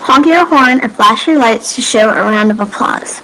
Honk your horn and flash your lights to show a round of applause.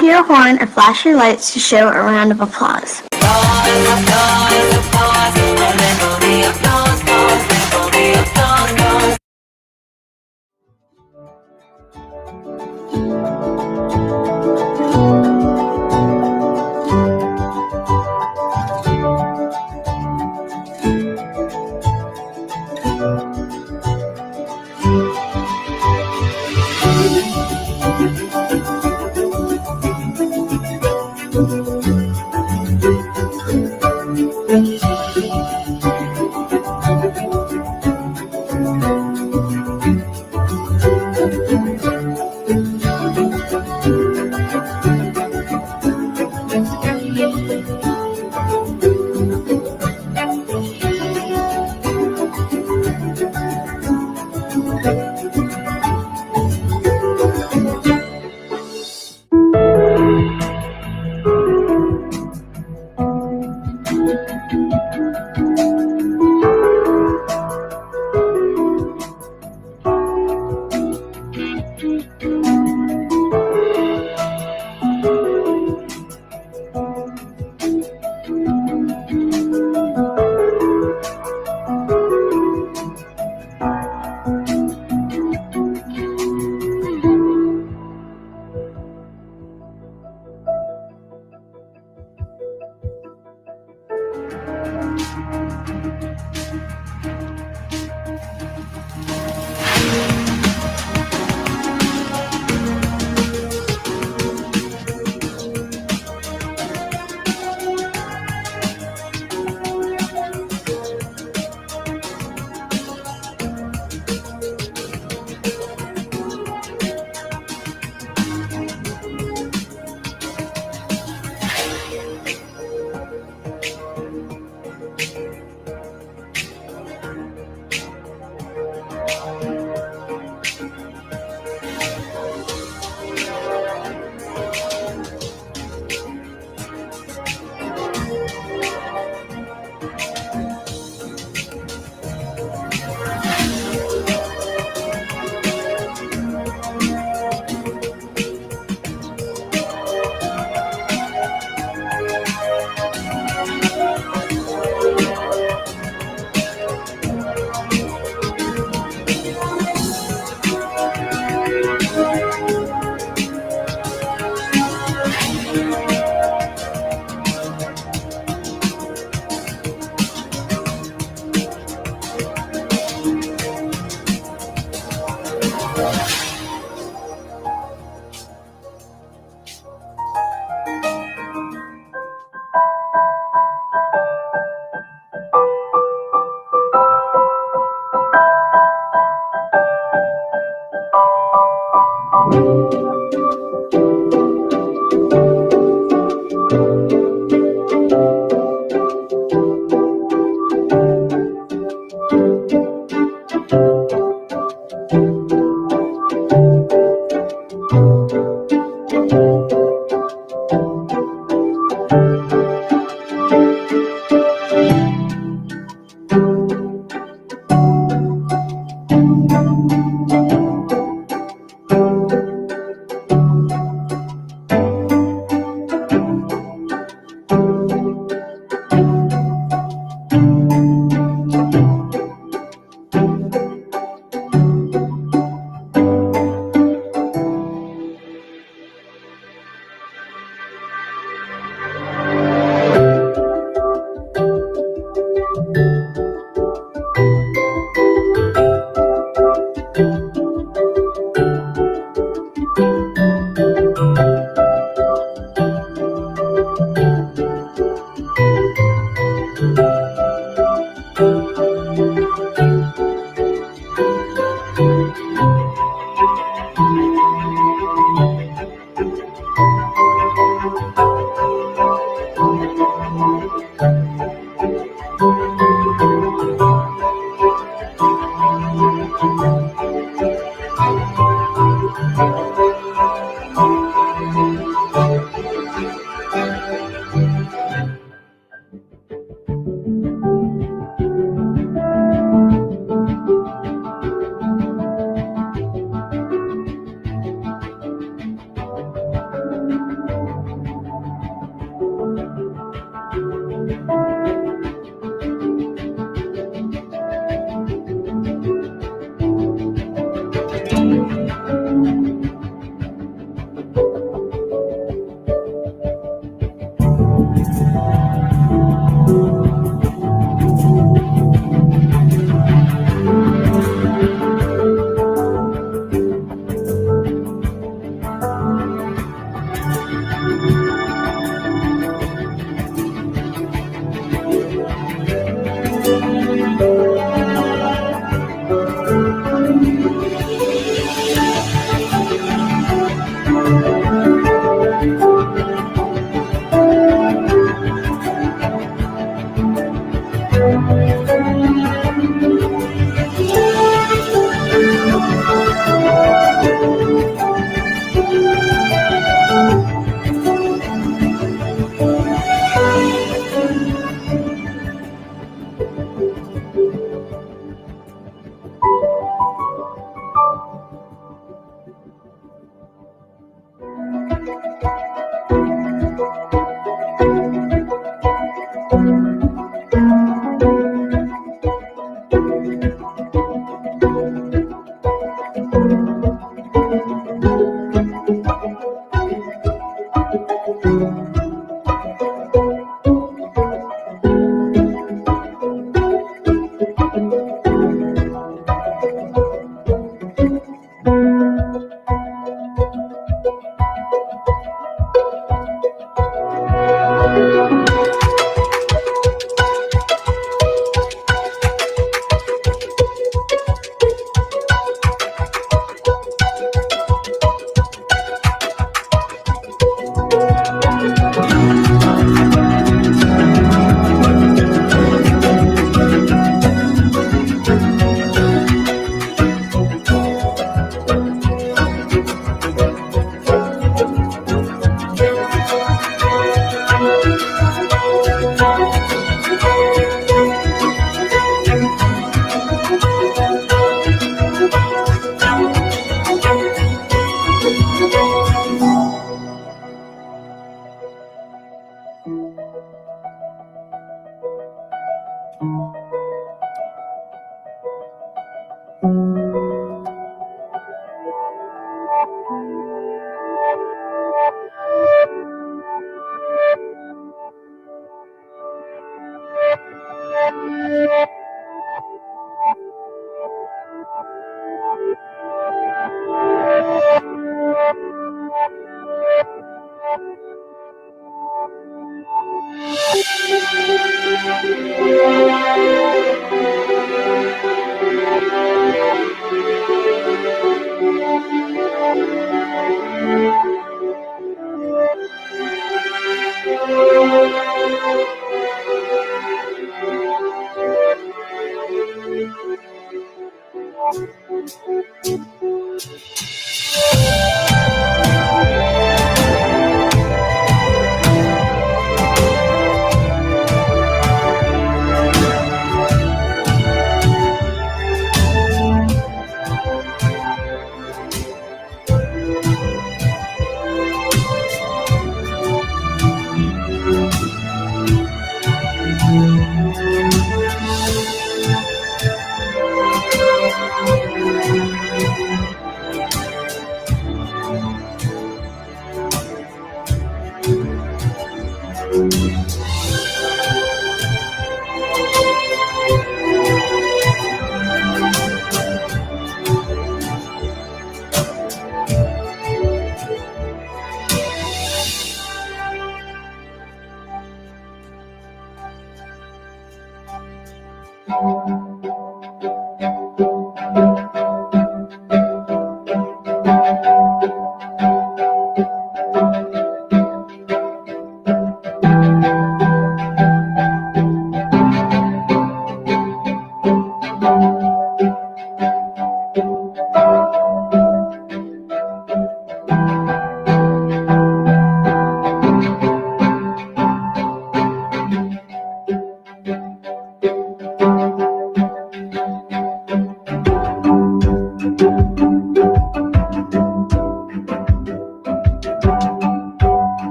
honk your horn or flash your lights to show a round of applause.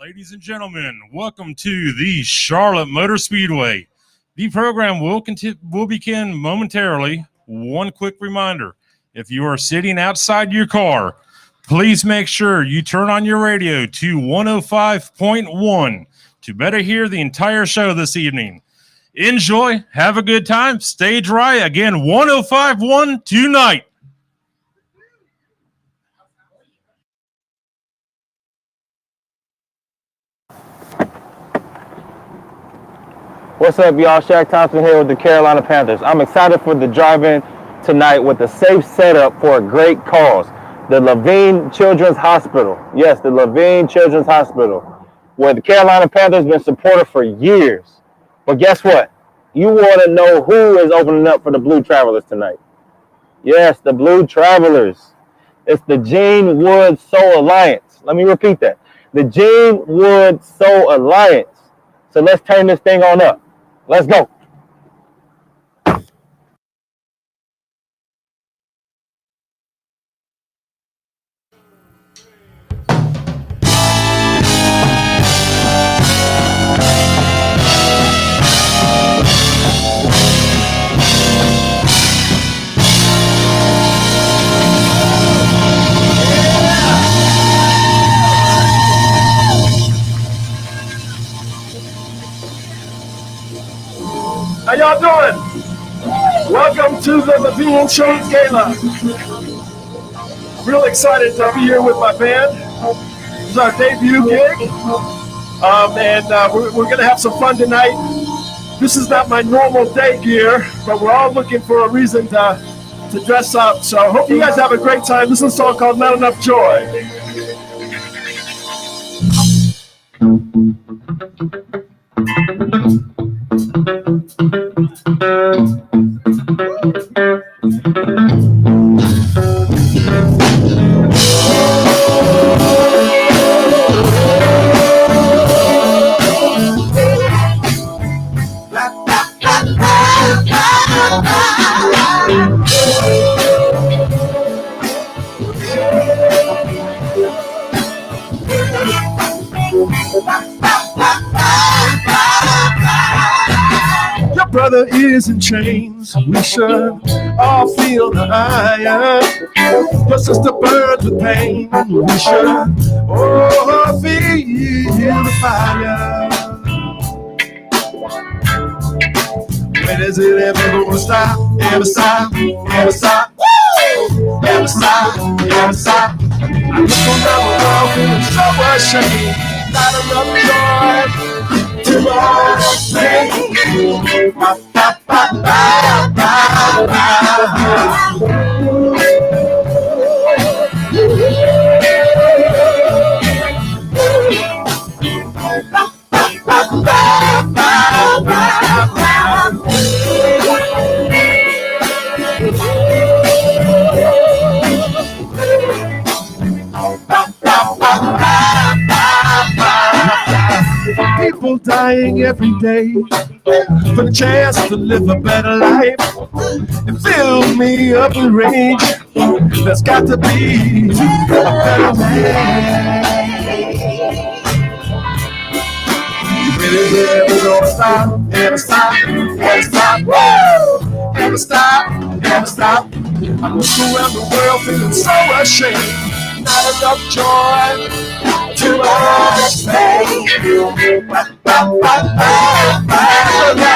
Ladies and gentlemen, welcome to the Charlotte Motor Speedway. The program will begin momentarily. One quick reminder, if you are sitting outside your car, please make sure you turn on your radio to 105.1 to better hear the entire show this evening. Enjoy, have a good time, stay dry. Again, 105.1 tonight. What's up, y'all? Shaq Thompson here with the Carolina Panthers. I'm excited for the drive-in tonight with a safe setup for a great cause. The Levine Children's Hospital. Yes, the Levine Children's Hospital, where the Carolina Panthers have been supported for years. But guess what? You want to know who is opening up for the Blue Travelers tonight. Yes, the Blue Travelers. It's the Gene Wood Soul Alliance. Let me repeat that. The Gene Wood Soul Alliance. So let's turn this thing on up. Let's go. How y'all doing? Welcome to the Levine Children's Gala. Real excited to be here with my band. This is our debut gig. We're going to have some fun tonight. This is not my normal day gear, but we're all looking for a reason to dress up. So I hope you guys have a great time. This is a song called Not Enough Joy. Your brother is in chains. We should all feel the iron. Your sister burns with pain. We should all feel the fire. When is it ever gonna stop? Ever stop? Ever stop? Woo! Ever stop? Ever stop? I look around the world feeling so ashamed. Not enough joy to much pain. Ba, ba, ba, ba, ba, ba. People dying every day for the chance to live a better life. It fills me up with rage. There's got to be a better way. Really ever gonna stop? Ever stop? Ever stop? Woo! Ever stop? Ever stop? I look around the world feeling so ashamed. Not enough joy. Too much pain. Ba, ba, ba, ba, ba.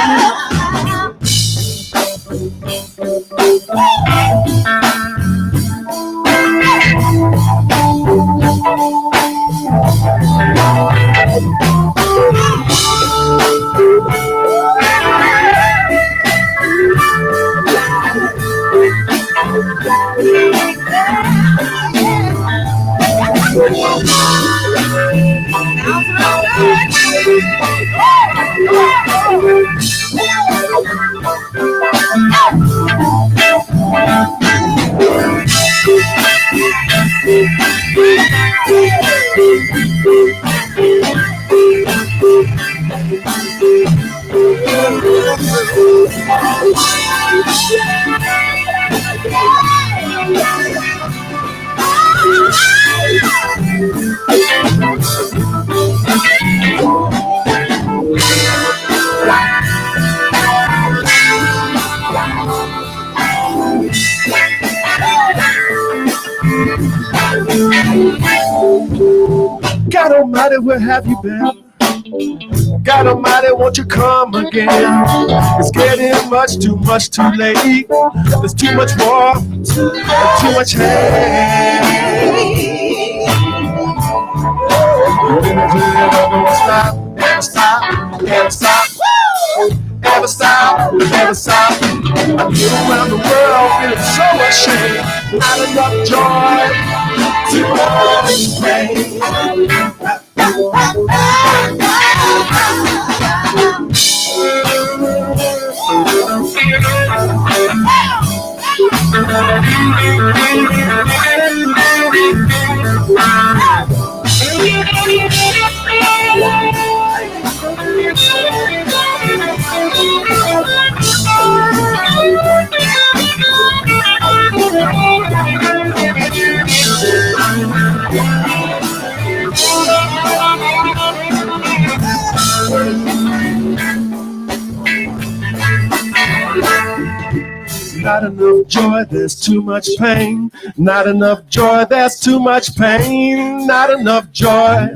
God Almighty, where have you been? God Almighty, won't you come again? It's getting much too late. There's too much war and too much hate. Never stop, never stop, never stop. Never stop, never stop. I get around the world feeling so ashamed. Not enough joy, too much pain. Not enough joy, there's too much pain. Not enough joy, there's too much pain. Not enough joy.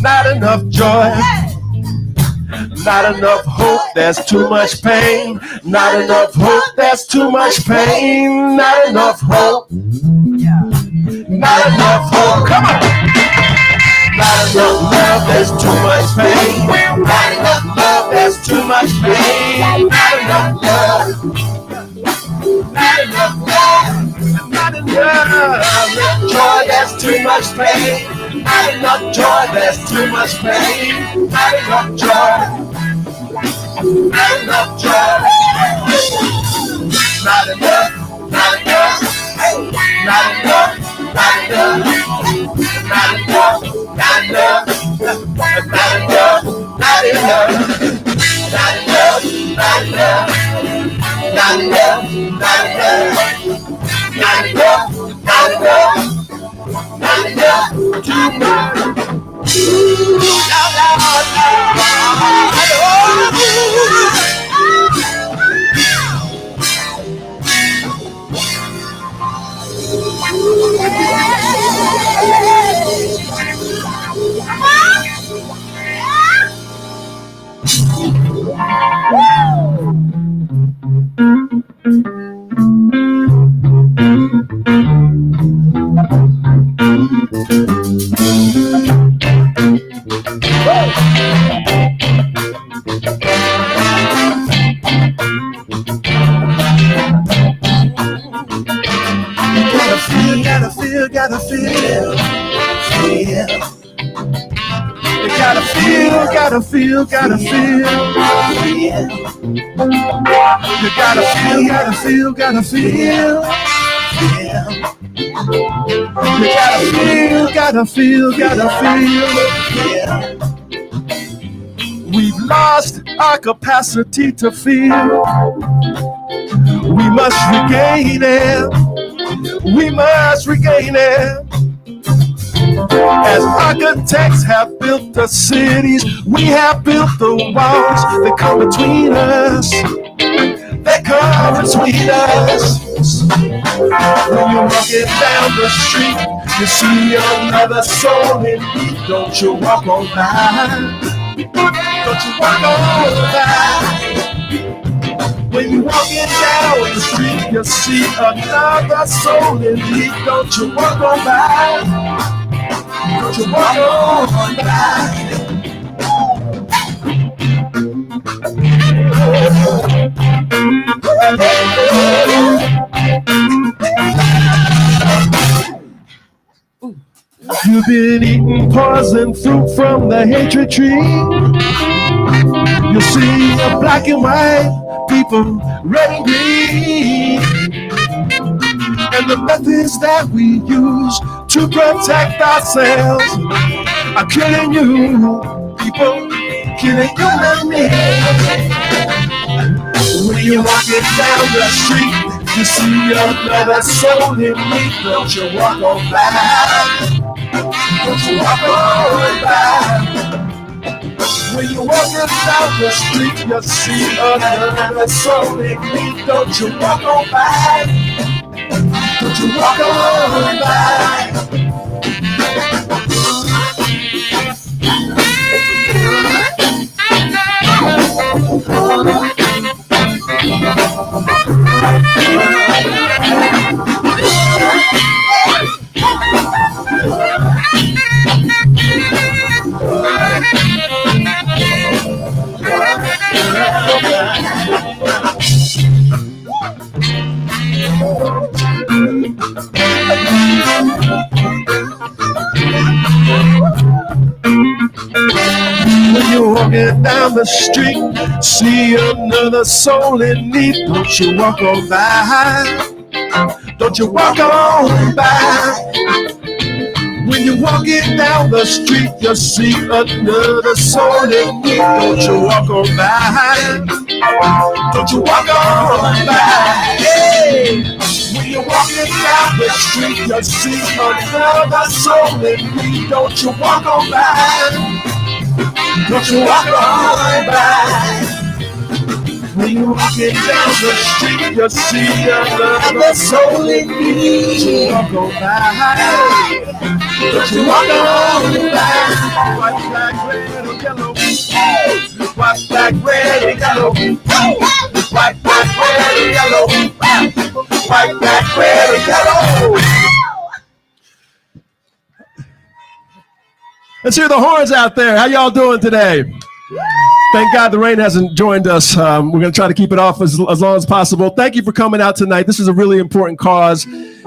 Not enough joy. Not enough hope, there's too much pain. Not enough hope, there's too much pain. Not enough hope. Not enough hope. Come on. Not enough love, there's too much pain. Not enough love, there's too much pain. Not enough love. Not enough love. Not enough joy, there's too much pain. Not enough joy, there's too much pain. Not enough joy. Not enough joy. Not enough. Not enough. Not enough. Not enough. Not enough. Not enough. Not enough. Not enough. Not enough. Not enough. Not enough. Not enough. Not enough. Not enough. Not enough. Too much. Gotta feel. You gotta feel. You gotta feel. You gotta feel. You gotta feel. You gotta feel. You gotta feel. You gotta feel. We've lost our capacity to feel. We must regain it. We must regain it. As architects have built the cities, we have built the walls that come between us. They come between us. When you're walking down the street, you see another soul in need. Don't you walk on by. Don't you walk on by. When you're walking down the street, you see another soul in need. Don't you walk on by. Don't you walk on by. You've been eating poison fruit from the hatred tree. You see the black and white, people red and green. And the methods that we use to protect ourselves are killing you, people, killing you and me. When you're walking down the street, you see another soul in need. Don't you walk on by. Don't you walk on by. When you're walking down the street, you see another soul in need. Don't you walk on by. Don't you walk on by. When you're walking down the street, see another soul in need, don't you walk on by. Don't you walk on by. When you're walking down the street, you see another soul in need, don't you walk on by. Don't you walk on by. Hey. When you're walking down the street, you see another soul in need, don't you walk on by. Don't you walk on by. When you're walking down the street, you see another soul in need, don't you walk on by. Don't you walk on by. White, black, red, or yellow. White, black, red, or yellow. White, black, red, or yellow. White, black, red, or yellow. Let's hear the horns out there. How y'all doing today? Thank God the rain hasn't joined us. We're going to try to keep it off as long as possible. Thank you for coming out tonight. This is a really important cause.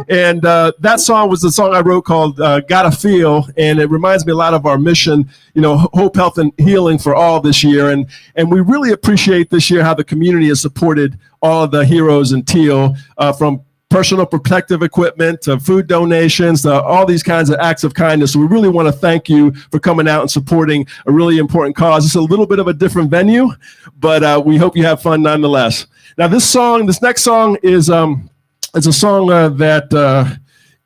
And that song was the song I wrote called Gotta Feel. And it reminds me a lot of our mission, you know, hope, health, and healing for all this year. And we really appreciate this year how the community has supported all of the heroes in Teal, from personal protective equipment, to food donations, to all these kinds of acts of kindness. So we really want to thank you for coming out and supporting a really important cause. It's a little bit of a different venue, but we hope you have fun nonetheless. Now, this next song is it's a song that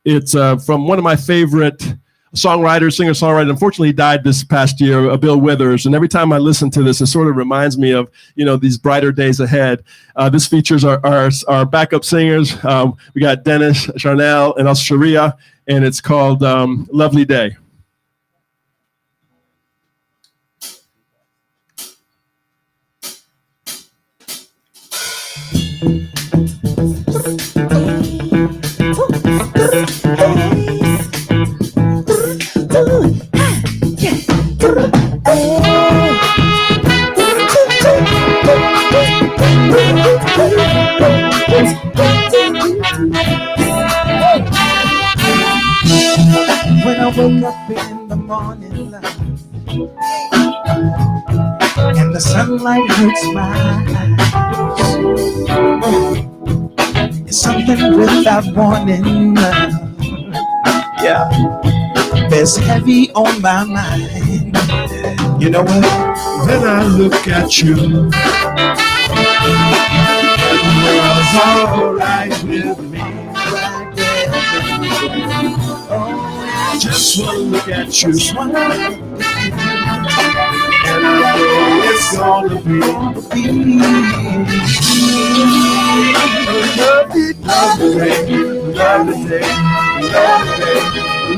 it's from one of my favorite songwriter, singer-songwriter. Unfortunately, he died this past year, Bill Withers. And every time I listen to this, it sort of reminds me of, you know, these brighter days ahead. This features our backup singers. We got Dennis, Charnel, and also Sharia, and it's called Lovely Day. When I wake up in the morning, love, and the sunlight hurts my eyes, it's something without warning, love. Yeah, it's heavy on my mind. You know what? Then I look at you, and the world's alright with me. Just one look at you, and I know it's gonna be a lovely day, lovely day, lovely day,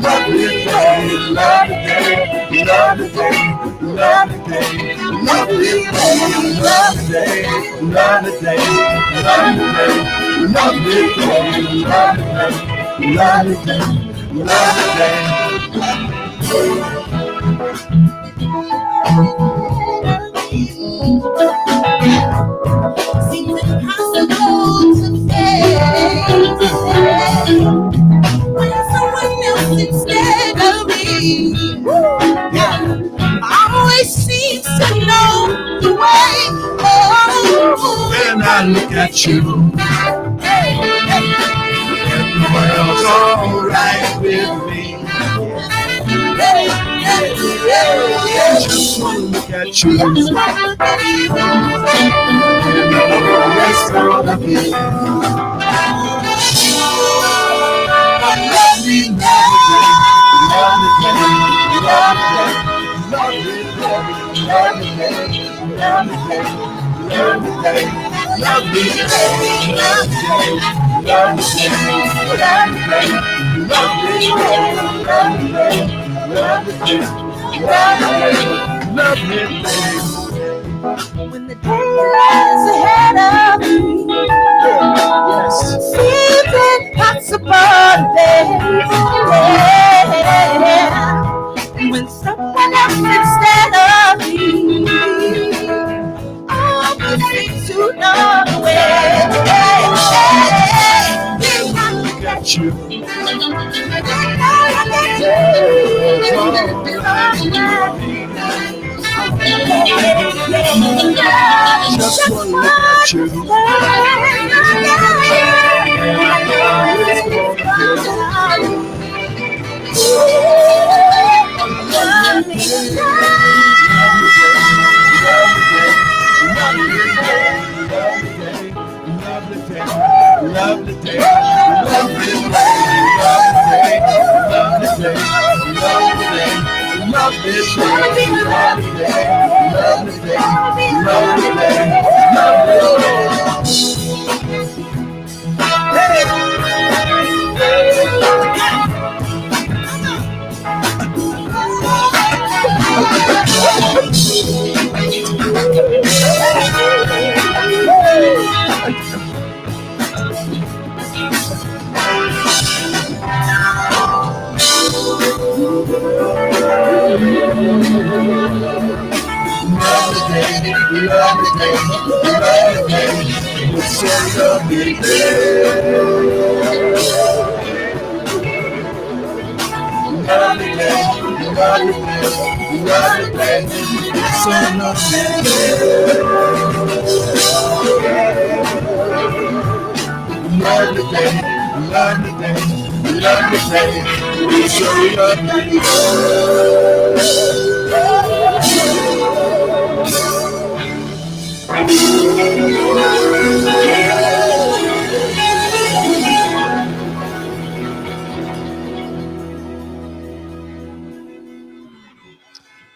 lovely day, lovely day, lovely day, lovely day, lovely day, lovely day, lovely day, lovely day, lovely day, lovely day. Love day. Seems impossible to say when someone else instead of me always seems to know the way. When I look at you, and the world's alright with me. Just one look at you, and I know it's gonna be a lovely, lovely day, lovely day, lovely day, lovely day, lovely day, lovely day, lovely day, When the day lies ahead of me, seems impossible, and when someone else instead of me always seems to know the way. look at you, Just one look at you. Lovely day, lovely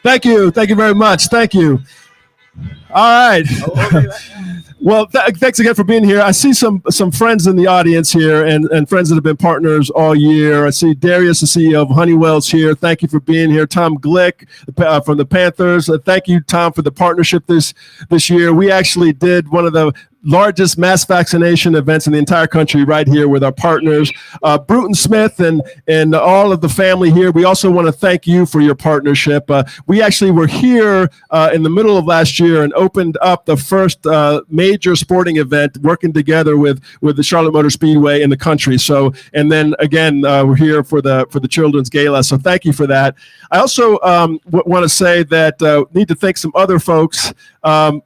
Thank you. Thank you very much. Thank you. All right. Well, thanks again for being here. I see some friends in the audience here and friends that have been partners all year. I see Darius, the CEO of Honeywell's here. Thank you for being here. Tom Glick from the Panthers. Thank you, Tom, for the partnership this year. We actually did one of the largest mass vaccination events in the entire country right here with our partners, Bruton Smith and all of the family here. We also want to thank you for your partnership. We actually were here in the middle of last year and opened up the first major sporting event working together with the Charlotte Motor Speedway in the country. So, and then again, we're here for the Children's Gala. So thank you for that. I also want to say that need to thank some other folks.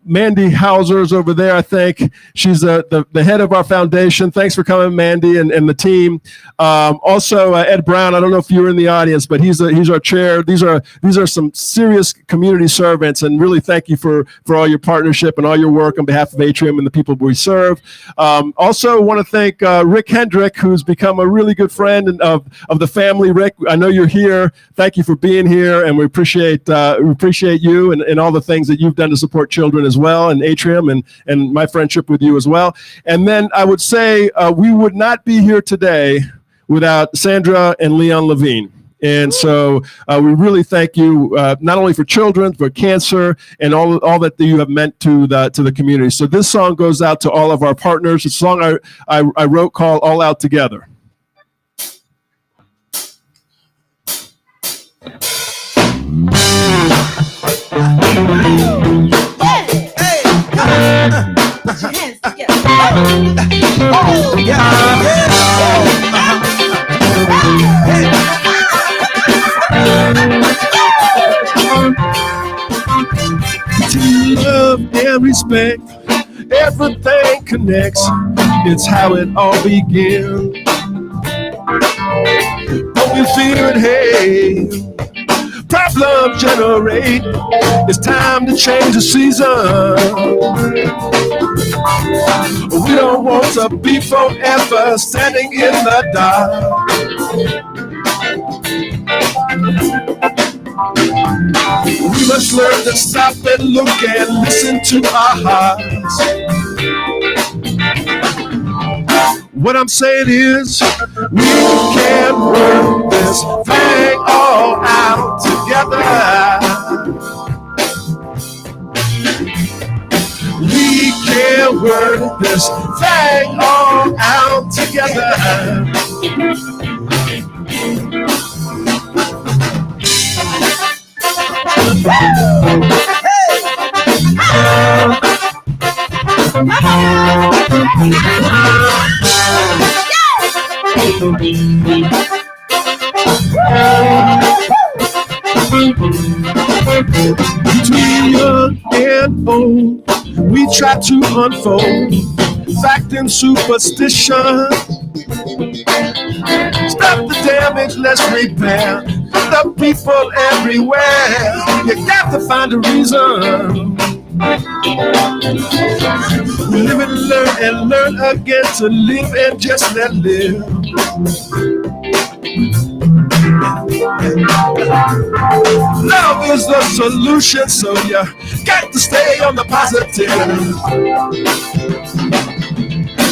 Mandy Hauser's over there, I think. She's the head of our foundation. Thanks for coming, Mandy, and the team. Also, Ed Brown, I don't know if you were in the audience, but he's our chair. These are some serious community servants, and really thank you for all your partnership and all your work on behalf of Atrium and the people we serve. Also want to thank Rick Hendrick, who's become a really good friend of the family. Rick, I know you're here. Thank you for being here, and we appreciate you and all the things that you've done to support children as well, and Atrium and my friendship with you as well. And then I would say we would not be here today without Sandra and Leon Levine. And so we really thank you not only for children, but cancer and all that you have meant to the community. So this song goes out to all of our partners. It's a song I wrote called All Out Together. Put your hands together. Oh, Love and respect, everything connects. It's how it all begins. Don't be fearing, hey. Problems generate. It's time to change the season. We don't want to be forever standing in the dark. We must learn to stop and look and listen to our hearts. What I'm saying is, we can work this thing all out together. We can work this thing all out together. Between young and old, we try to unfold fact and superstition. Stop the damage, let's repair. The people everywhere, you got to find a reason. Live and learn again to live and just let live. Love is the solution, so you got to stay on the positive.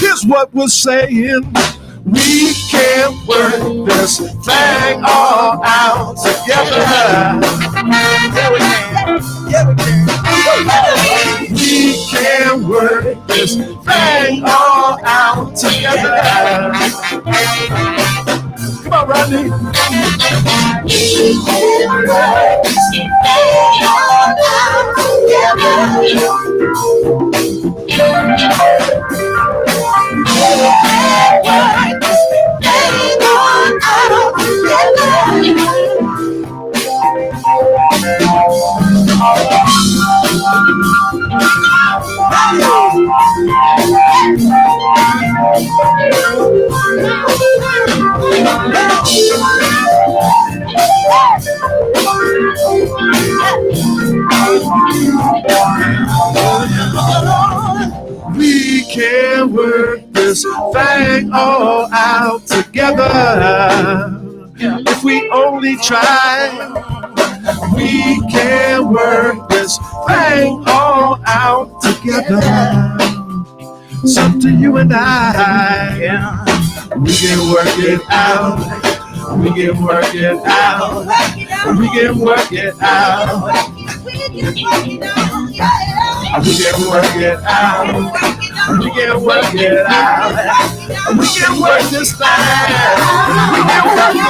Here's what we're saying. We can work this thing all out together. Yeah, we can. Yeah, we can. We can work this thing all out together. Come on, Rodney. We can work this thing all out We can work this thing all out together. If we only try, we can work this thing all out together. It's up to you and I. We can work it out. We can work it out. We can work it out. We can work it out. We can work it out. We can work this thing. We can work this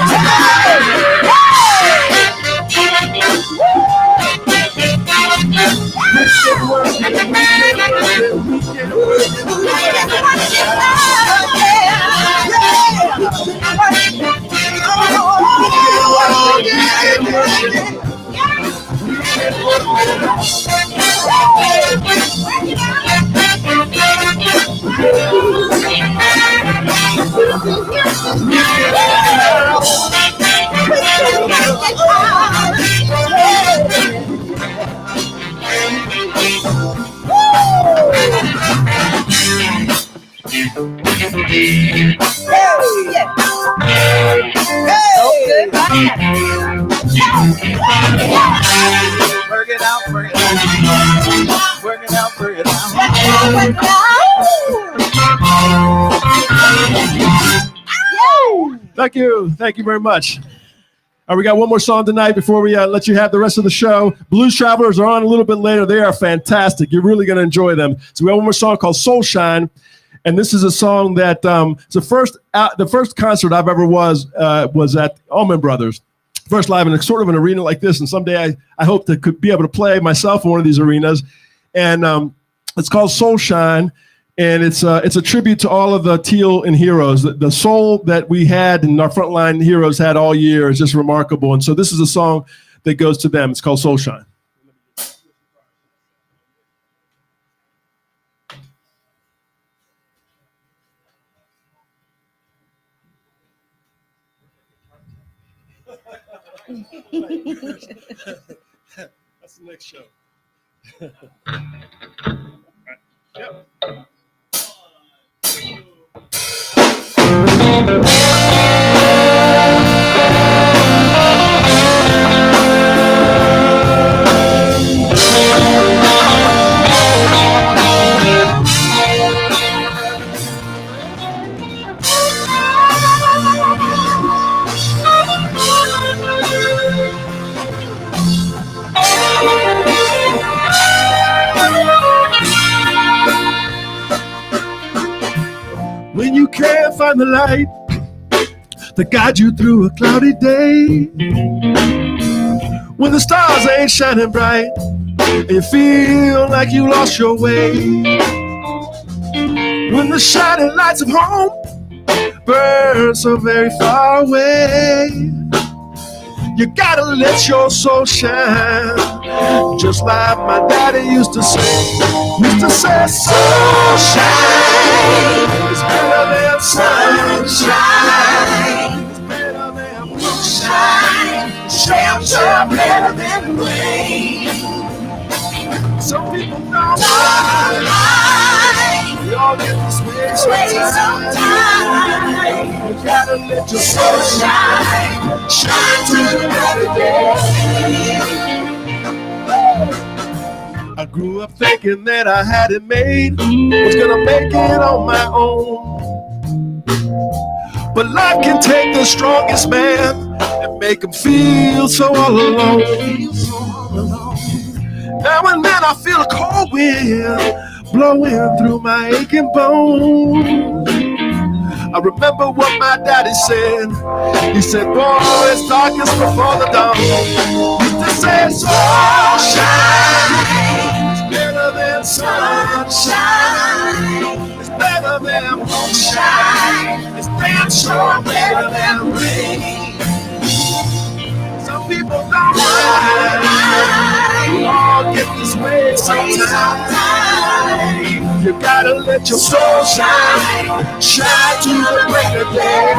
Work it out, work it out. Work it out, work it out. Thank you. Thank you very much. All right, we got one more song tonight before we let you have the rest of the show. Blues Travelers are on a little bit later. They are fantastic. You're really going to enjoy them. So we have one more song called Soul Shine. And this is a song that it's the first concert I've ever was at Allman Brothers. First live in a sort of an arena like this. And someday I hope to could be able to play myself in one of these arenas. And it's called Soul Shine. And it's a tribute to all of the Teal and heroes. The soul that we had and our frontline heroes had all year is just remarkable. And so this is a song that goes to them. It's called Soul Shine. That's the next show. Yep. When you can't find the light to guide you through a cloudy day, when the stars ain't shining bright and you feel like you lost your way, when the shining lights of home burn so very far away, You gotta let your soul shine. Just like my daddy used to say, soul shine is better than sunshine. It's better than moonshine. Shelter better than rain. Some people don't lie. We all get this way sometimes. You gotta let your soul shine. Shine through the better day. I grew up thinking that I had it made, was gonna make it on my own. But life can take the strongest man and make him feel so all alone. Now and then I feel a cold wind blowing through my aching bones. I remember what my daddy said. He said, boy, it's darkest before the dawn. He used to say, soul shine. It's better than sunshine. It's better than moonshine. It's damn sure better than rain. Some people don't lie. We all get this way sometimes. You gotta let your soul shine. Shine to the break of day.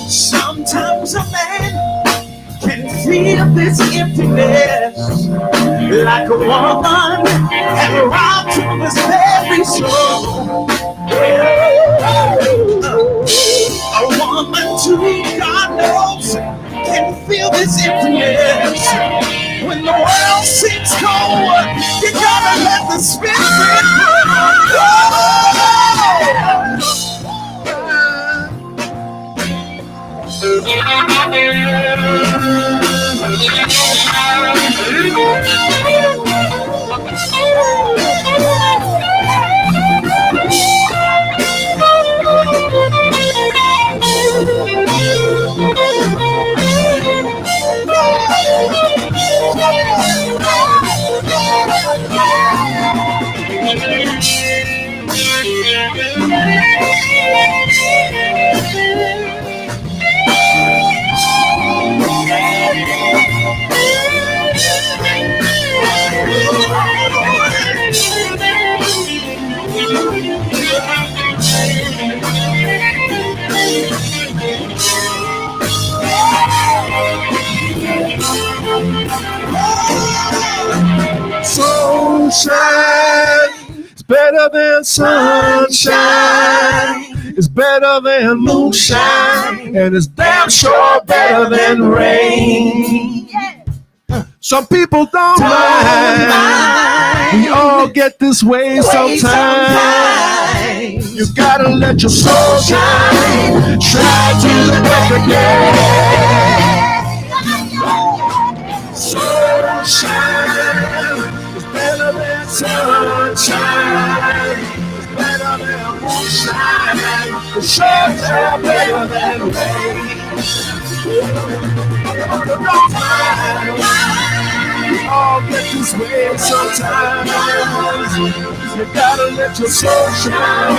Sometimes a man can feel this emptiness, like a woman had robbed to his very soul. A woman too, God knows, can feel this emptiness. When the world seems cold, you gotta let the spirit go. Sunshine is better than sunshine. It's better than moonshine. And it's damn sure better than rain. Some people don't mind. We all get this way sometimes. You gotta let your soul shine. Try to the break of day. Sunshine is better than sunshine. It's better than moonshine. It's sure better than rain. Don't mind. We all get this way sometimes. You gotta let your soul shine.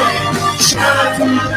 Shine through the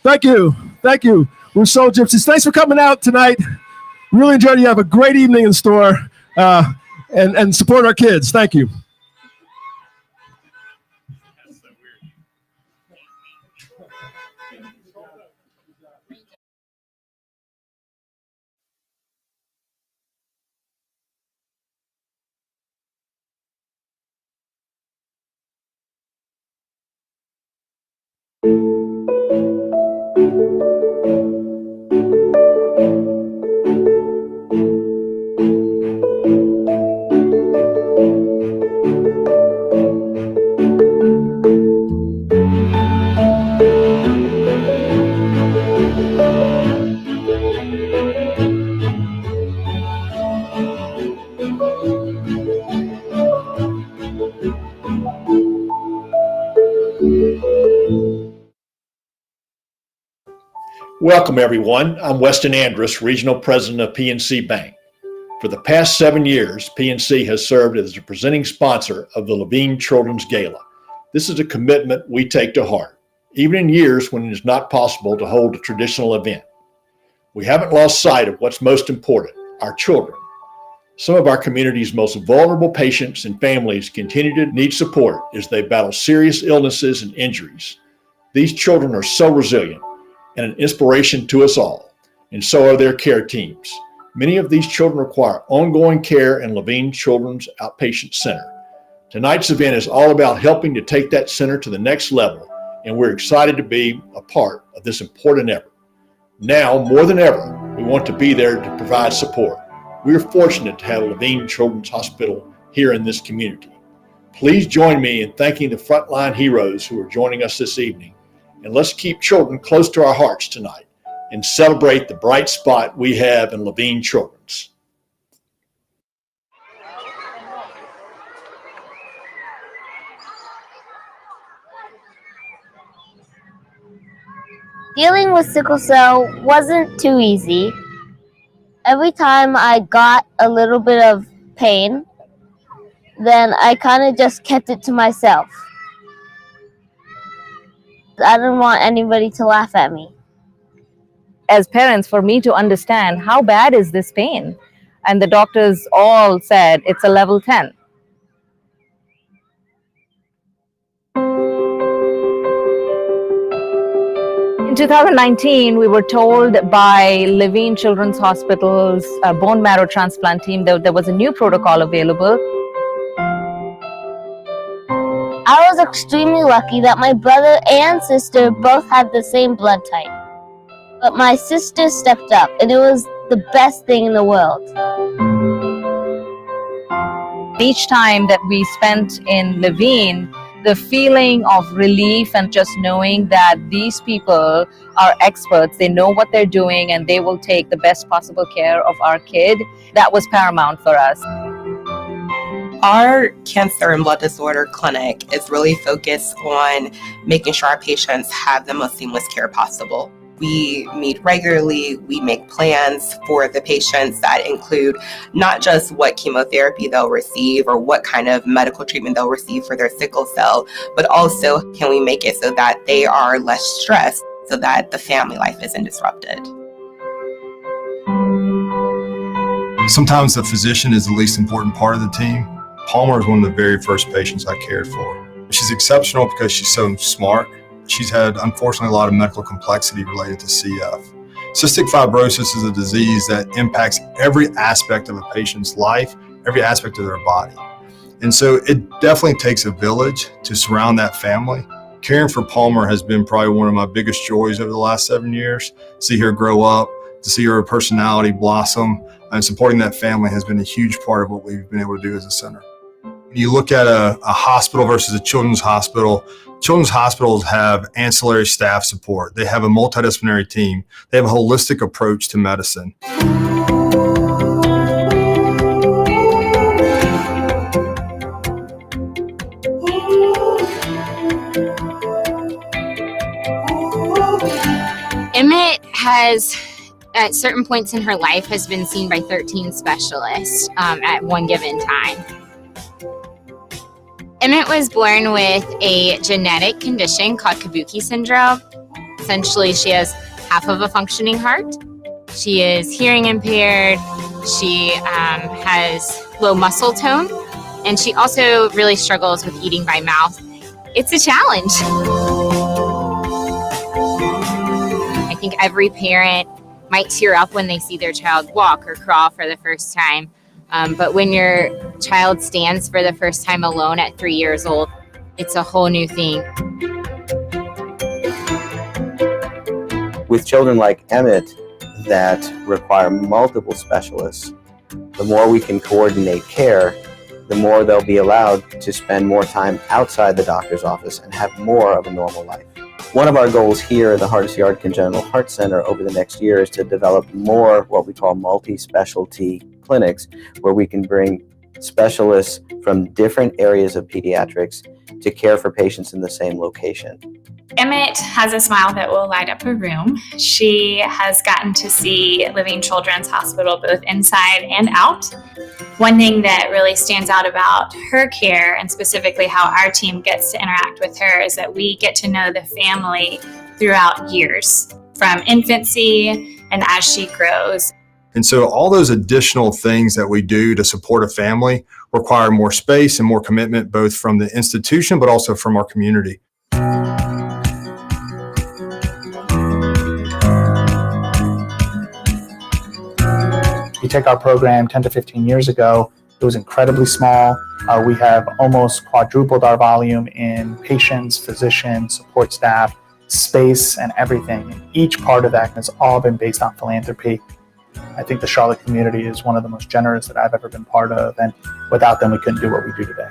Thank you. Thank you. We're Soul Gypsies. Thanks for coming out tonight. Really enjoyed it. You have a great evening in store, and support our kids. Thank you. Welcome, everyone. I'm Weston Andrus, Regional President of PNC Bank. For the past 7 years, PNC has served as the presenting sponsor of the Levine Children's Gala. This is a commitment we take to heart, even in years when it is not possible to hold a traditional event. We haven't lost sight of what's most important, our children. Some of our community's most vulnerable patients and families continue to need support as they battle serious illnesses and injuries. These children are so resilient and an inspiration to us all, and so are their care teams. Many of these children require ongoing care in Levine Children's Outpatient Center. Tonight's event is all about helping to take that center to the next level, and we're excited to be a part of this important effort. Now, more than ever, we want to be there to provide support. We are fortunate to have Levine Children's Hospital here in this community. Please join me in thanking the frontline heroes who are joining us this evening. And let's keep children close to our hearts tonight and celebrate the bright spot we have in Levine Children's. Dealing with sickle cell wasn't too easy. Every time I got a little bit of pain, then I kind of just kept it to myself. I didn't want anybody to laugh at me. As parents, for me to understand how bad is this pain, and the doctors all said it's a level 10. In 2019, we were told by Levine Children's Hospital's bone marrow transplant team that there was a new protocol available. I was extremely lucky that my brother and sister both had the same blood type. But my sister stepped up, and it was the best thing in the world. Each time that we spent in Levine, the feeling of relief and just knowing that these people are experts, they know what they're doing, and they will take the best possible care of our kid, that was paramount for us. Our cancer and blood disorder clinic is really focused on making sure our patients have the most seamless care possible. We meet regularly, we make plans for the patients that include not just what chemotherapy they'll receive or what kind of medical treatment they'll receive for their sickle cell, but also can we make it so that they are less stressed so that the family life isn't disrupted. Sometimes the physician is the least important part of the team. Palmer is one of the very first patients I cared for. She's exceptional because she's so smart. She's had, unfortunately, a lot of medical complexity related to CF. Cystic fibrosis is a disease that impacts every aspect of a patient's life, every aspect of their body. And so it definitely takes a village to surround that family. Caring for Palmer has been probably one of my biggest joys over the last 7 years. See her grow up, to see her personality blossom, and supporting that family has been a huge part of what we've been able to do as a center. When you look at a hospital versus a children's hospitals have ancillary staff support. They have a multidisciplinary team. They have a holistic approach to medicine. Emmett has, at certain points in her life, has been seen by 13 specialists at one given time. Emmett was born with a genetic condition called Kabuki syndrome. Essentially, she has half of a functioning heart. She is hearing impaired. She has low muscle tone, and she also really struggles with eating by mouth. It's a challenge. I think every parent might tear up when they see their child walk or crawl for the first time. But when your child stands for the first time alone at 3 years old, it's a whole new thing. With children like Emmett that require multiple specialists, the more we can coordinate care, the more they'll be allowed to spend more time outside the doctor's office and have more of a normal life. One of our goals here at the Hardest Yard Congenital Heart Center over the next year is to develop more what we call multi-specialty clinics, where we can bring specialists from different areas of pediatrics to care for patients in the same location. Emmett has a smile that will light up a room. She has gotten to see Levine Children's Hospital both inside and out. One thing that really stands out about her care, and specifically how our team gets to interact with her, is that we get to know the family throughout years, from infancy and as she grows. And so all those additional things that we do to support a family require more space and more commitment, both from the institution, but also from our community. You take our program 10 to 15 years ago, it was incredibly small. We have almost quadrupled our volume in patients, physicians, support staff, space, and everything. And each part of that has all been based on philanthropy. I think the Charlotte community is one of the most generous that I've ever been part of, and without them, we couldn't do what we do today.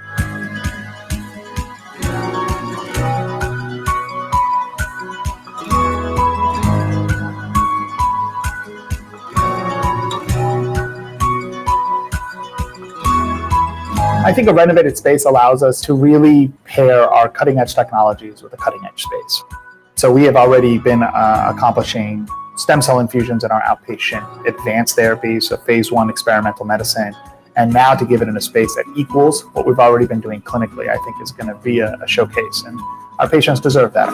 I think a renovated space allows us to really pair our cutting edge technologies with a cutting edge space. So we have already been accomplishing stem cell infusions in our outpatient, advanced therapies, so phase 1 experimental medicine. And now to give it in a space that equals what we've already been doing clinically, I think is going to be a showcase. And our patients deserve that.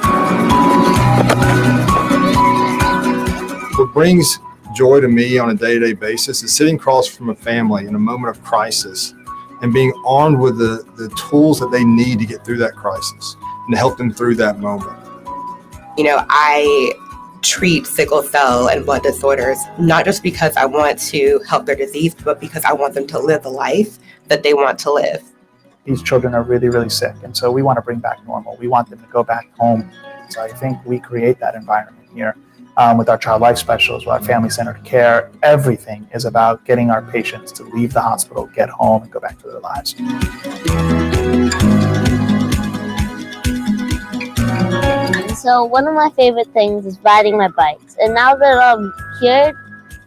What brings joy to me on a day-to-day basis is sitting across from a family in a moment of crisis and being armed with the tools that they need to get through that crisis and to help them through that moment. You know, I treat sickle cell and blood disorders not just because I want to help their disease, but because I want them to live the life that they want to live. These children are really, really sick, and so we want to bring back normal. We want them to go back home. So I think we create that environment here. With our child life specialists, with our family-centered care, everything is about getting our patients to leave the hospital, get home, and go back to their lives. So one of my favorite things is riding my bikes. And now that I'm cured,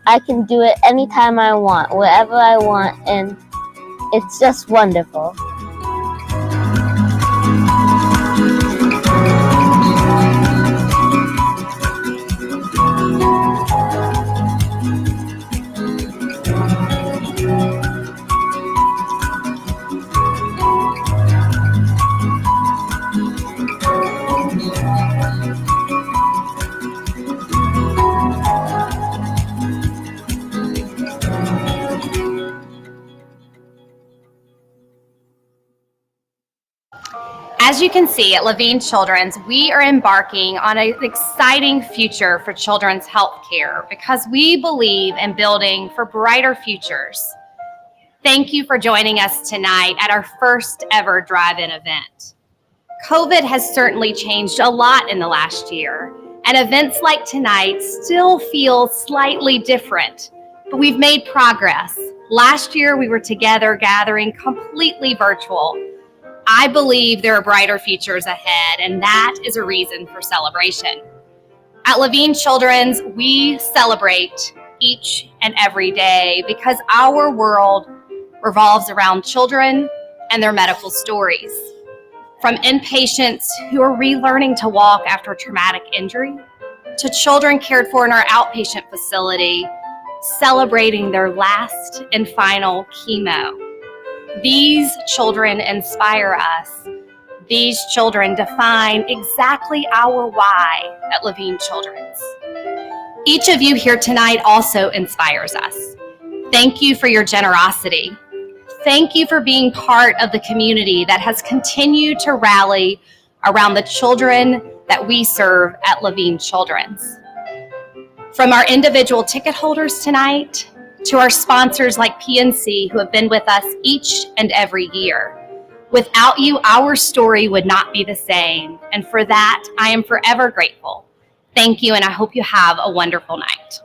I can do it anytime I want, wherever I want, and it's just wonderful. As you can see at Levine Children's, we are embarking on an exciting future for children's health care because we believe in building for brighter futures. Thank you for joining us tonight at our first ever drive-in event. COVID has certainly changed a lot in the last year, and events like tonight still feel slightly different, but we've made progress. Last year, we were together gathering completely virtual. I believe there are brighter futures ahead, and that is a reason for celebration. At Levine Children's, we celebrate each and every day because our world revolves around children and their medical stories. From inpatients who are relearning to walk after traumatic injury, to children cared for in our outpatient facility, celebrating their last and final chemo. These children inspire us. These children define exactly our why at Levine Children's. Each of you here tonight also inspires us. Thank you for your generosity. Thank you for being part of the community that has continued to rally around the children that we serve at Levine Children's. From our individual ticket holders tonight to our sponsors like PNC who have been with us each and every year. Without you, our story would not be the same. And for that, I am forever grateful. Thank you, and I hope you have a wonderful night.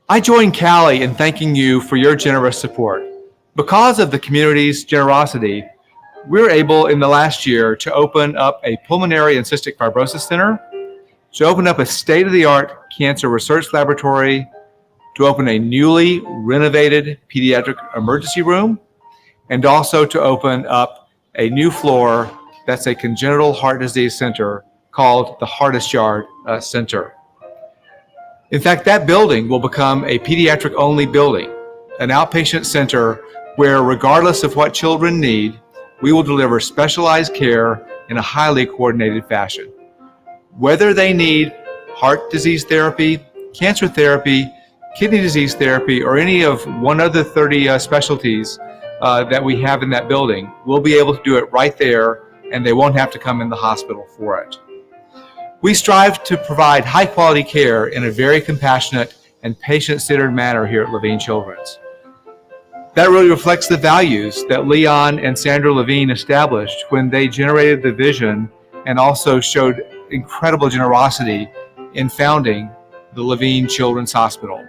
I join Callie in thanking you for your generous support. Because of the community's generosity, we were able in the last year to open up a pulmonary and cystic fibrosis center, to open up a state-of-the-art cancer research laboratory, to open a newly renovated pediatric emergency room, and also to open up a new floor that's a congenital heart disease center called the Hardest Yard Center. In fact, that building will become a pediatric-only building, an outpatient center where, regardless of what children need, we will deliver specialized care in a highly coordinated fashion. Whether they need heart disease therapy, cancer therapy, kidney disease therapy, or any of one of the 30 specialties that we have in that building, we'll be able to do it right there, and they won't have to come in the hospital for it. We strive to provide high-quality care in a very compassionate and patient-centered manner here at Levine Children's. That really reflects the values that Leon and Sandra Levine established when they generated the vision and also showed incredible generosity in founding the Levine Children's Hospital.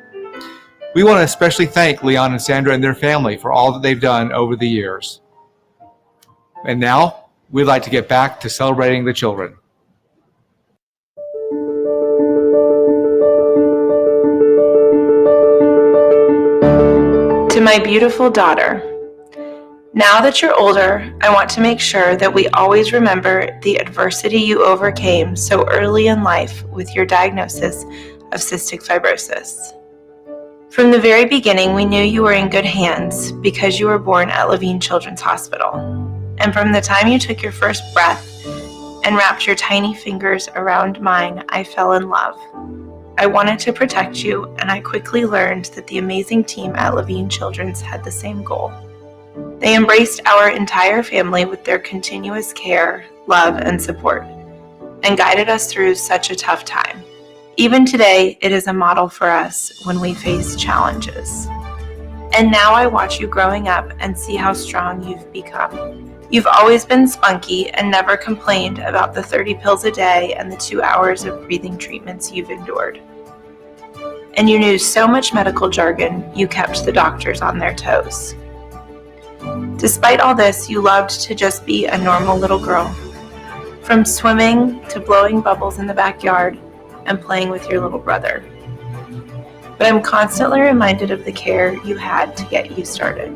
We want to especially thank Leon and Sandra and their family for all that they've done over the years. And now, we'd like to get back to celebrating the children. To my beautiful daughter, now that you're older, I want to make sure that we always remember the adversity you overcame so early in life with your diagnosis of cystic fibrosis. From the very beginning, we knew you were in good hands because you were born at Levine Children's Hospital. And from the time you took your first breath and wrapped your tiny fingers around mine, I fell in love. I wanted to protect you, and I quickly learned that the amazing team at Levine Children's had the same goal. They embraced our entire family with their continuous care, love, and support, and guided us through such a tough time. Even today, it is a model for us when we face challenges. And now I watch you growing up and see how strong you've become. You've always been spunky and never complained about the 30 pills a day and the 2 hours of breathing treatments you've endured. And you knew so much medical jargon, you kept the doctors on their toes. Despite all this, you loved to just be a normal little girl. From swimming to blowing bubbles in the backyard and playing with your little brother. But I'm constantly reminded of the care you had to get you started.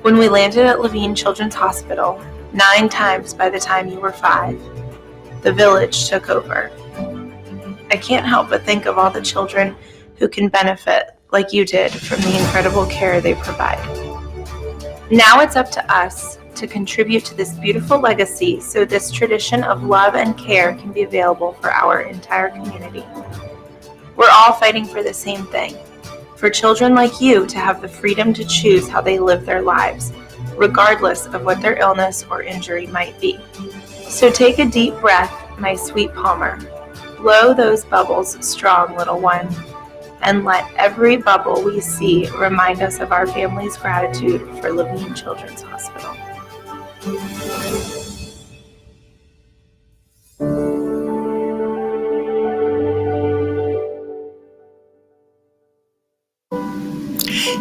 When we landed at Levine Children's Hospital, 9 times by the time you were 5, the village took over. I can't help but think of all the children who can benefit, like you did, from the incredible care they provide. Now it's up to us to contribute to this beautiful legacy so this tradition of love and care can be available for our entire community. We're all fighting for the same thing. For children like you to have the freedom to choose how they live their lives, regardless of what their illness or injury might be. So take a deep breath, my sweet Palmer. Blow those bubbles strong, little one, and let every bubble we see remind us of our family's gratitude for Levine Children's Hospital.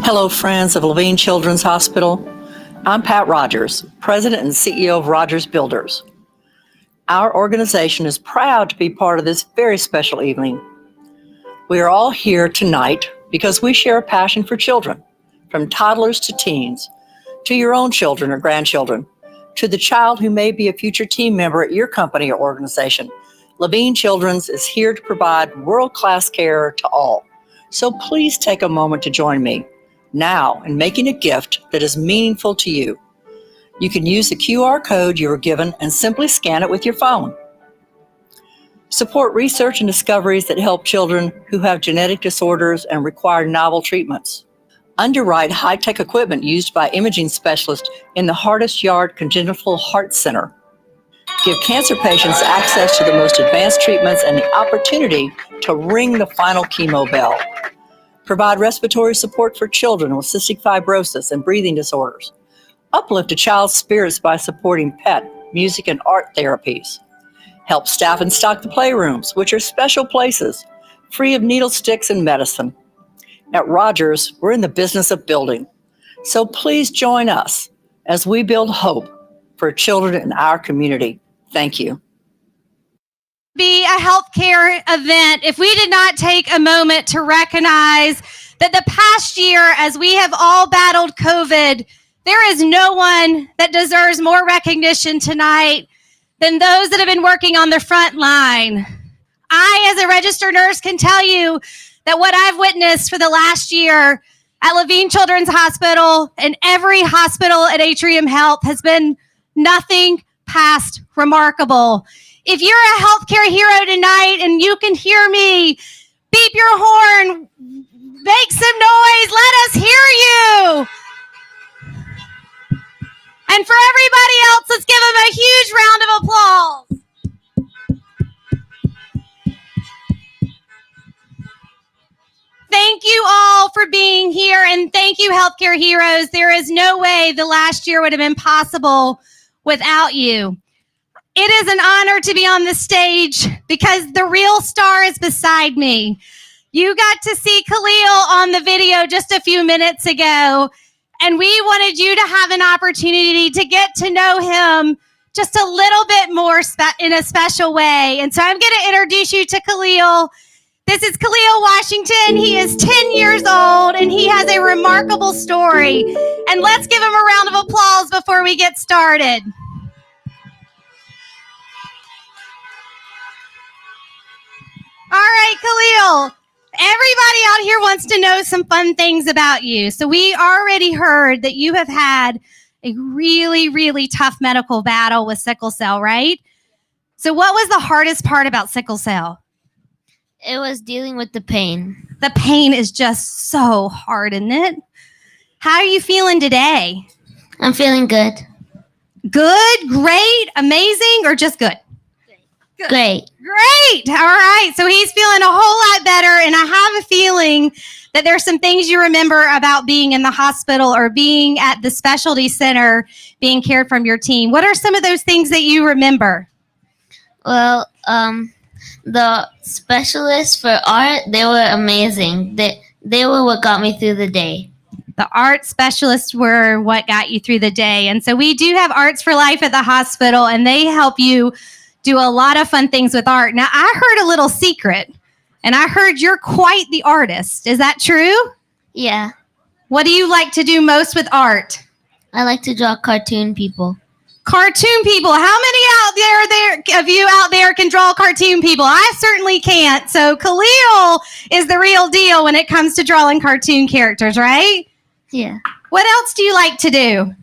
Hello, friends of Levine Children's Hospital. I'm Pat Rogers, President and CEO of Rogers Builders. Our organization is proud to be part of this very special evening. We are all here tonight because we share a passion for children, from toddlers to teens, to your own children or grandchildren, to the child who may be a future team member at your company or organization. Levine Children's is here to provide world-class care to all. So please take a moment to join me. now and making a gift that is meaningful to you. You can use the QR code you were given and simply scan it with your phone. Support research and discoveries that help children who have genetic disorders and require novel treatments. Underwrite high-tech equipment used by imaging specialists in the Hardest Yard Congenital Heart Center. Give cancer patients access to the most advanced treatments and the opportunity to ring the final chemo bell. Provide respiratory support for children with cystic fibrosis and breathing disorders. Uplift a child's spirits by supporting pet, music, and art therapies. Help staff and stock the playrooms, which are special places, free of needle sticks and medicine. At Rogers, we're in the business of building. So please join us as we build hope for children in our community. Thank you. Be a healthcare event if we did not take a moment to recognize that the past year, as we have all battled COVID, there is no one that deserves more recognition tonight than those that have been working on the front line. I, as a registered nurse, can tell you that what I've witnessed for the last year at Levine Children's Hospital and every hospital at Atrium Health has been nothing past remarkable. If you're a healthcare hero tonight and you can hear me, beep your horn, make some noise, let us hear you. And for everybody else, let's give them a huge round of applause. Thank you all for being here, and thank you, healthcare heroes. There is no way the last year would have been possible without you. It is an honor to be on the stage because the real star is beside me. You got to see Khalil on the video just a few minutes ago, and we wanted you to have an opportunity to get to know him just a little bit more in a special way. And so I'm going to introduce you to Khalil. This is Khalil Washington. He is 10 years old, and he has a remarkable story. And let's give him a round of applause before we get started. All right, Khalil. Everybody out here wants to know some fun things about you. So we already heard that you have had a really, really tough medical battle with sickle cell, right? So what was the hardest part about sickle cell? It was dealing with the pain. The pain is just so hard, isn't it? How are you feeling today? I'm feeling good. Good, great, amazing, or just good? Great. Great. All right. So he's feeling a whole lot better. And I have a feeling that there's some things you remember about being in the hospital or being at the specialty center, being cared from your team. What are some of those things that you remember? Well, the specialists for art, they were amazing. They were what got me through the day. The art specialists were what got you through the day. And so we do have Arts for Life at the hospital, and they help you do a lot of fun things with art. Now, I heard a little secret, and I heard you're quite the artist. Is that true? Yeah. What do you like to do most with art? I like to draw cartoon people. Cartoon people. How many of you out there can draw cartoon people? I certainly can't. So Khalil is the real deal when it comes to drawing cartoon characters, right? Yeah. What else do you like to do?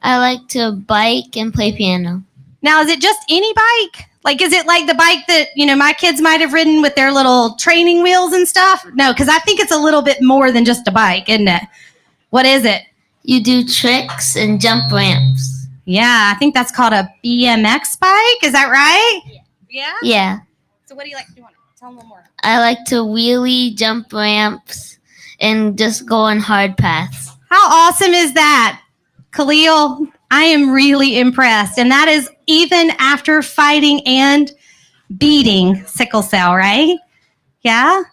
I like to bike and play piano. Now, is it just any bike? Like, is it like the bike that, my kids might have ridden with their little training wheels and stuff? No, because I think it's a little bit more than just a bike, isn't it? What is it? You do tricks and jump ramps. Yeah, I think that's called a BMX bike. Is that right? Yeah? Yeah. So what do you like to do on it? Tell them a little more. I like to wheelie, jump ramps, and just go on hard paths. How awesome is that? Khalil, I am really impressed. And that is even after fighting and beating sickle cell, right? Yeah?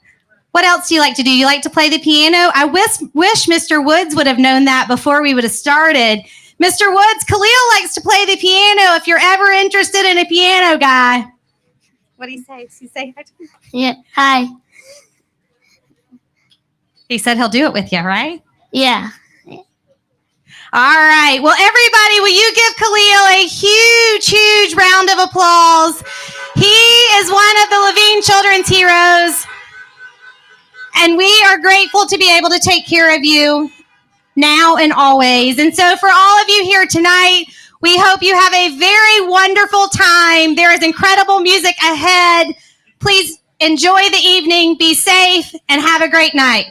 What else do you like to do? You like to play the piano? I wish Mr. Woods would have known that before we would have started. Mr. Woods, Khalil likes to play the piano if you're ever interested in a piano guy. What do you say? Does he say hi to me? Yeah. Hi. He said he'll do it with you, right? Yeah. All right. Well, everybody, will you give Khalil a huge, huge round of applause? He is one of the Levine Children's Heroes, and we are grateful to be able to take care of you. now and always. And so for all of you here tonight, we hope you have a very wonderful time. There is incredible music ahead. Please enjoy the evening, be safe, and have a great night.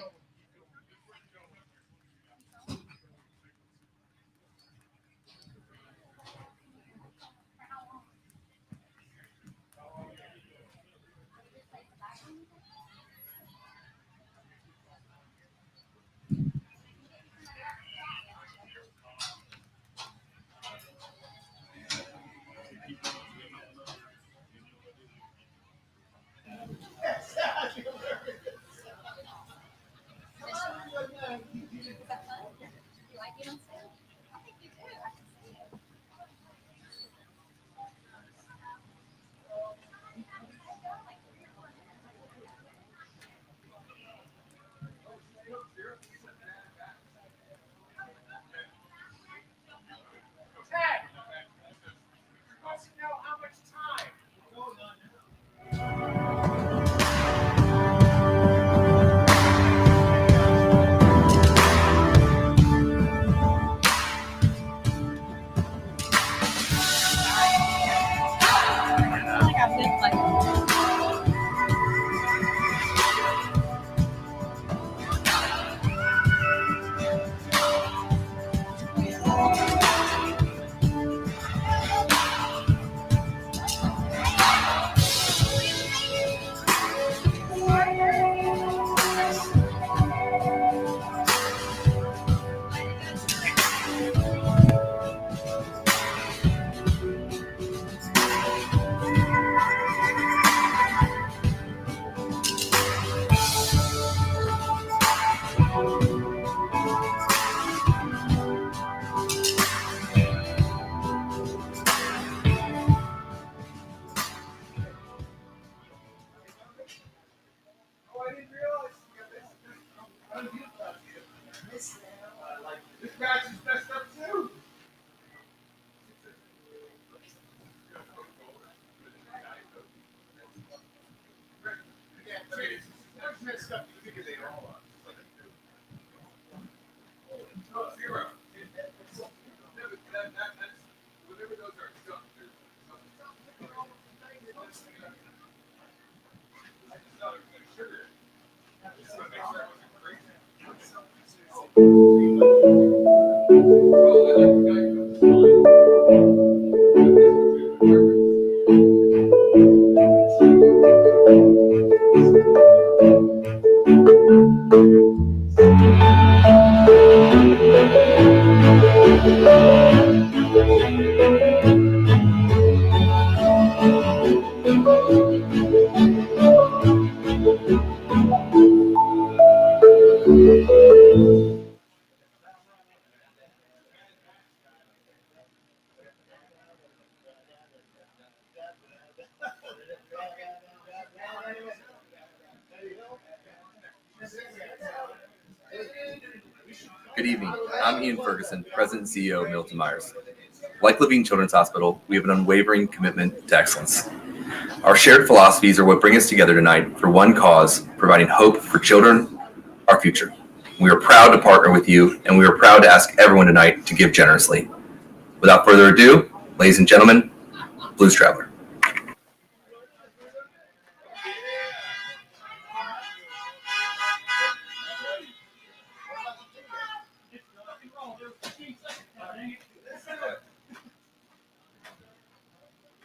Good evening. I'm Ian Ferguson, President and CEO of Milton Myers. Like Levine Children's Hospital, we have an unwavering commitment to excellence. Our shared philosophies are what bring us together tonight for one cause, providing hope for children, our future. We are proud to partner with you, and we are proud to ask everyone tonight to give generously. Without further ado, ladies and gentlemen, Blues Traveler.